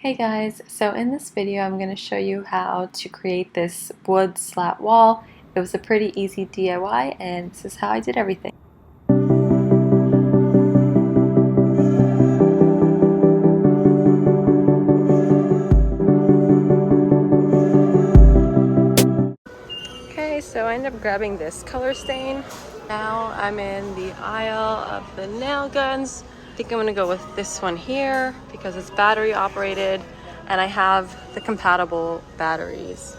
Hey guys, so in this video I'm going to show you how to create this wood slat wall. It was a pretty easy DIY and this is how I did everything. Okay, so I ended up grabbing this color stain. Now I'm in the aisle of the nail guns. I think I'm going to go with this one here because it's battery operated and I have the compatible batteries.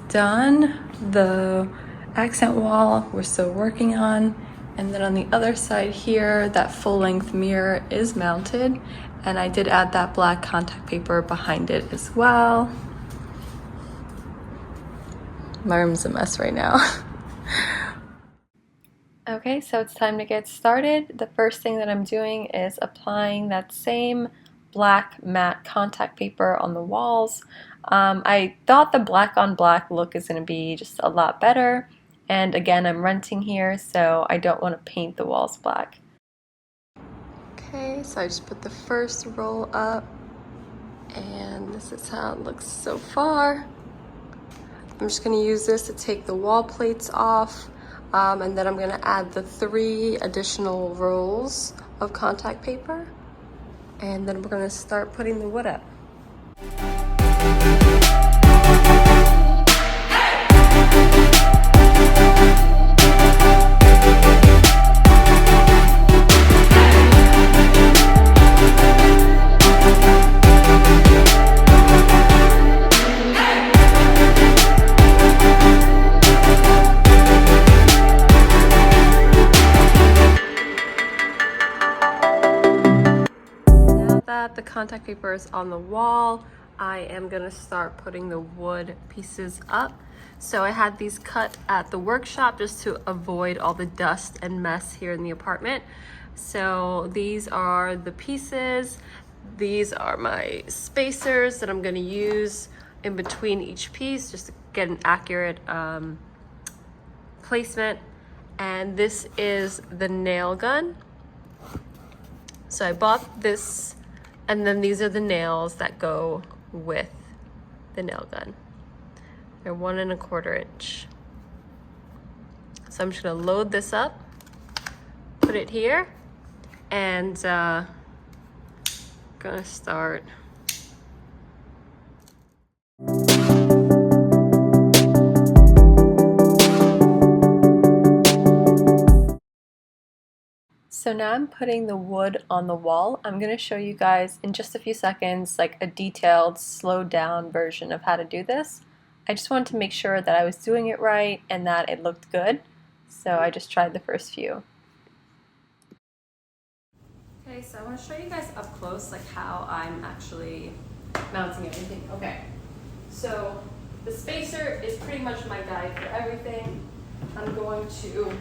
Done. The accent wall we're still working on, and then on the other side here that full-length mirror is mounted, and I did add that black contact paper behind it as well. My room's a mess right now. Okay, so it's time to get started. The first thing that I'm doing is applying that same black matte contact paper on the walls. I thought the black on black look is going to be just a lot better, and again I'm renting here so I don't want to paint the walls black. Okay, so I just put the first roll up and this is how it looks so far. I'm just going to use this to take the wall plates off, and then I'm going to add the 3 additional rolls of contact paper, and then we're going to start putting the wood up. The contact paper is on the wall. I am gonna start putting the wood pieces up. So I had these cut at the workshop just to avoid all the dust and mess here in the apartment. So these are the pieces. These are my spacers that I'm gonna use in between each piece just to get an accurate placement. And this is the nail gun. So I bought this, and then these are the nails that go with the nail gun. They're 1 1/4 inch. So I'm just gonna load this up, put it here, and gonna start. So now I'm putting the wood on the wall. I'm going to show you guys in just a few seconds like a detailed, slowed down version of how to do this. I just wanted to make sure that I was doing it right and that it looked good. So I just tried the first few. Okay, so I want to show you guys up close like how I'm actually mounting everything. Okay, so the spacer is pretty much my guide for everything. I'm going to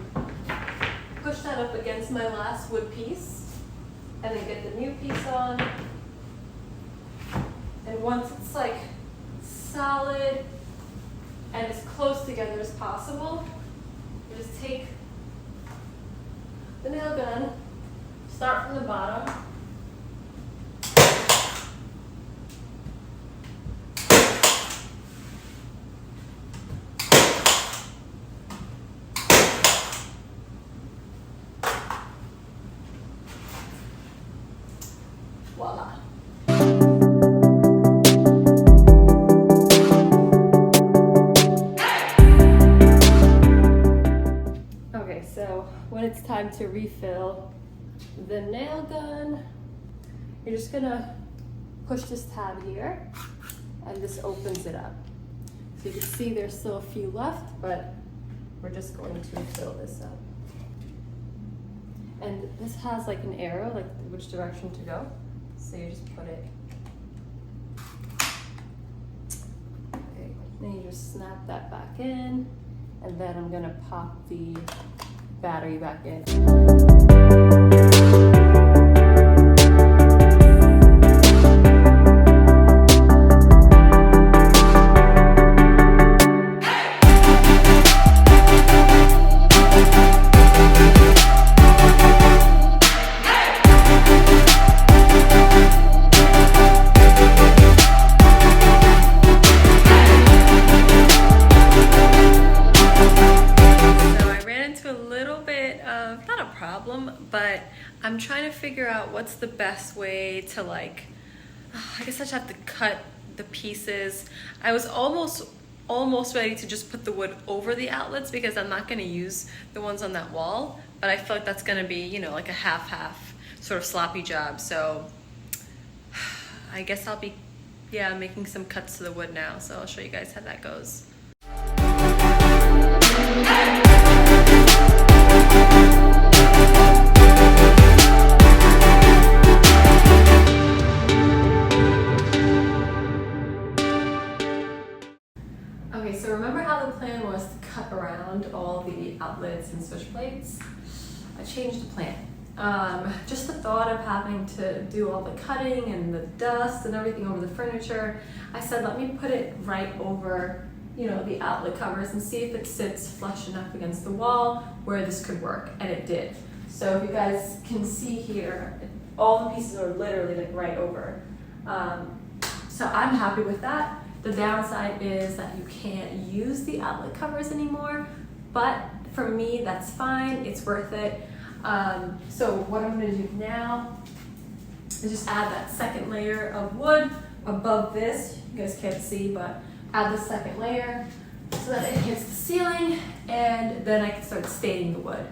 push that up against my last wood piece and then get the new piece on. And once it's like solid and as close together as possible, you just take the nail gun, start from the bottom, voila. Okay, so when it's time to refill the nail gun, you're just gonna push this tab here and this opens it up. So you can see there's still a few left, but we're just going to fill this up. And this has like an arrow, like which direction to go. So you just put it. Okay. just snap that back in, and then I'm gonna pop the battery back in. But I'm trying to figure out what's the best way to, like, I guess I just have to cut the pieces. I was almost ready to just put the wood over the outlets because I'm not gonna use the ones on that wall, but I feel like that's gonna be, you know, like a half-half sort of sloppy job. So I guess I'll be, yeah, making some cuts to the wood now. So I'll show you guys how that goes. Okay, so remember how the plan was to cut around all the outlets and switch plates? I changed the plan. Just the thought of having to do all the cutting and the dust and everything over the furniture, I said let me put it right over, you know, the outlet covers and see if it sits flush enough against the wall where this could work, and it did. So if you guys can see here, all the pieces are literally like right over. So I'm happy with that. The downside is that you can't use the outlet covers anymore, but for me, that's fine, it's worth it. So what I'm gonna do now is just add that second layer of wood above this. You guys can't see, but add the second layer so that it hits the ceiling, and then I can start staining the wood.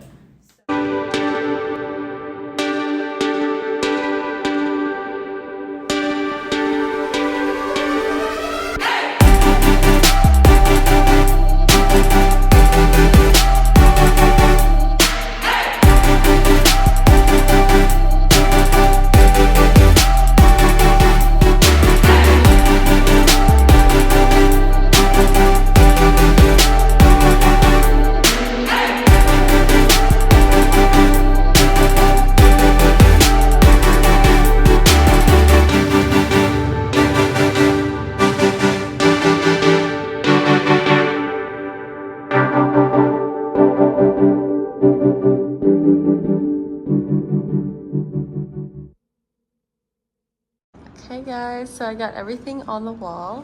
Okay guys, so I got everything on the wall,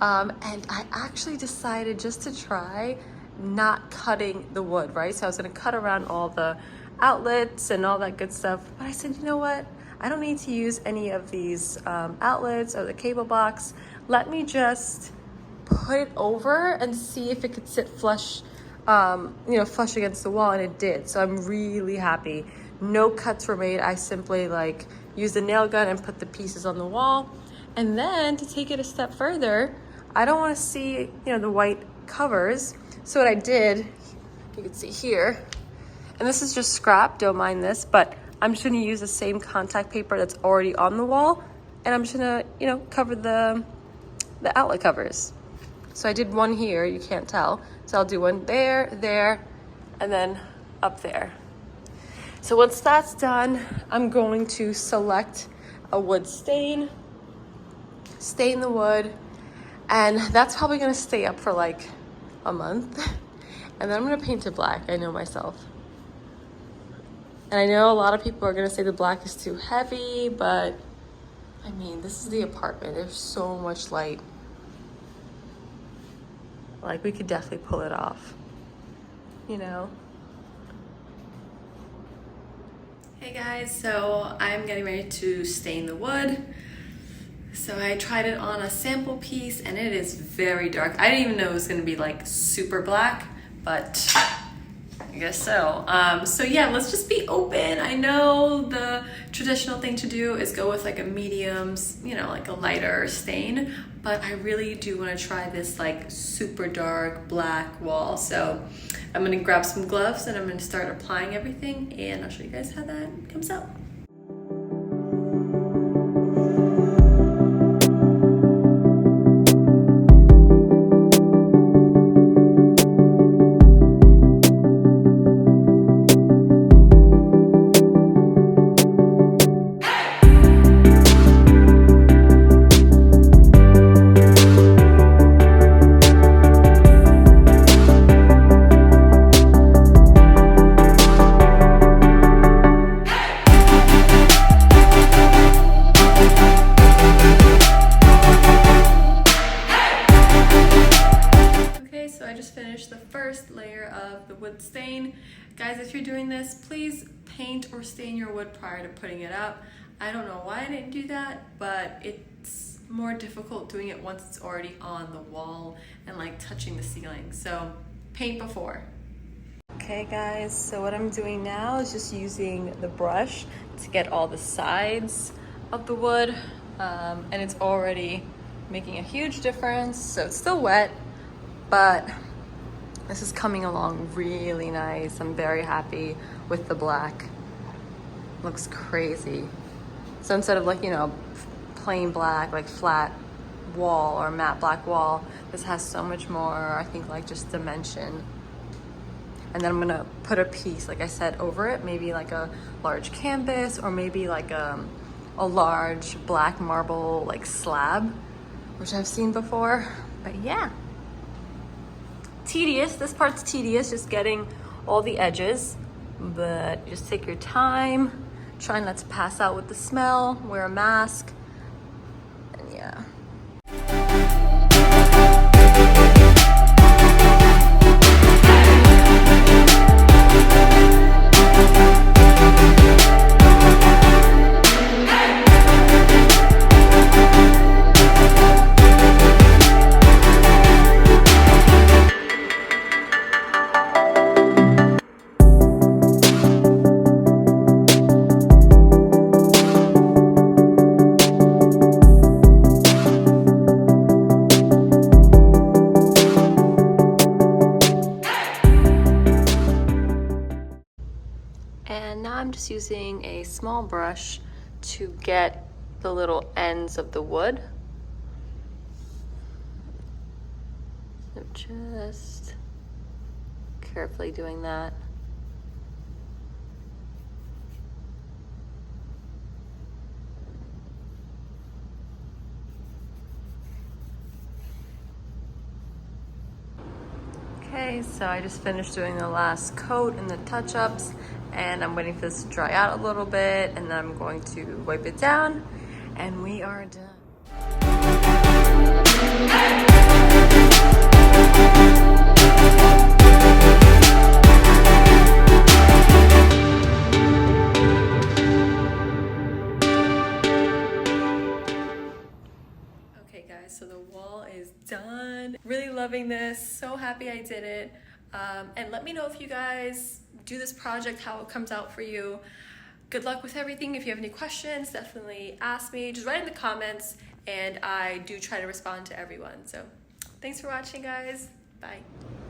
and I actually decided just to try not cutting the wood, right? So I was gonna cut around all the outlets and all that good stuff, but I said, you know what? I don't need to use any of these outlets or the cable box. Let me just put it over and see if it could sit flush, you know, flush against the wall, and it did. So I'm really happy. No cuts were made. I simply like used a nail gun and put the pieces on the wall. And then to take it a step further, I don't want to see, you know, the white covers. So what I did, you can see here, and this is just scrap, don't mind this, but I'm just gonna use the same contact paper that's already on the wall, and I'm just gonna, you know, cover the outlet covers. So I did one here, you can't tell. So I'll do one there, there, and then up there. So once that's done, I'm going to select a wood stain the wood, and that's probably gonna stay up for like a month. And then I'm gonna paint it black, I know myself. And I know a lot of people are gonna say the black is too heavy, but I mean, this is the apartment, there's so much light. Like, we could definitely pull it off, you know? Hey guys, so I'm getting ready to stain the wood. So I tried it on a sample piece and it is very dark. I didn't even know it was gonna be like super black, but I guess so. So yeah, let's just be open. I know the traditional thing to do is go with like a medium, you know, like a lighter stain, but I really do want to try this like super dark black wall. So I'm gonna grab some gloves and I'm gonna start applying everything, and I'll show you guys how that comes out. I just finished the first layer of the wood stain. Guys, if you're doing this, please paint or stain your wood prior to putting it up. I don't know why I didn't do that, but it's more difficult doing it once it's already on the wall and like touching the ceiling. So paint before. Okay guys, so what I'm doing now is just using the brush to get all the sides of the wood, and it's already making a huge difference. So it's still wet, but this is coming along really nice. I'm very happy with the black. Looks crazy. So instead of like, you know, plain black, like flat wall or matte black wall, this has so much more, I think, like just dimension. And then I'm gonna put a piece, like I said, over it, maybe like a large canvas or maybe like a large black marble like slab, which I've seen before. But yeah, tedious. This part's tedious, just getting all the edges, but just take your time. Try not to pass out with the smell, wear a mask, and yeah. And now I'm just using a small brush to get the little ends of the wood. So just carefully doing that. Okay, so I just finished doing the last coat and the touch-ups, and I'm waiting for this to dry out a little bit, and then I'm going to wipe it down, and we are done. Okay guys, so the wall is done. Really loving this, so happy I did it. And let me know if you guys do this project, how it comes out for you. Good luck with everything. If you have any questions, definitely ask me. Just write in the comments, and I do try to respond to everyone. So thanks for watching, guys. Bye.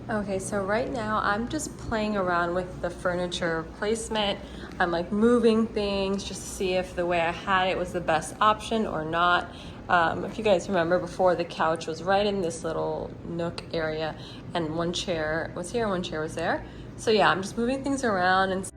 Okay, so right now I'm just playing around with the furniture placement. I'm like moving things just to see if the way I had it was the best option or not. If you guys remember before, the couch was right in this little nook area, and one chair was here and one chair was there. So yeah, I'm just moving things around and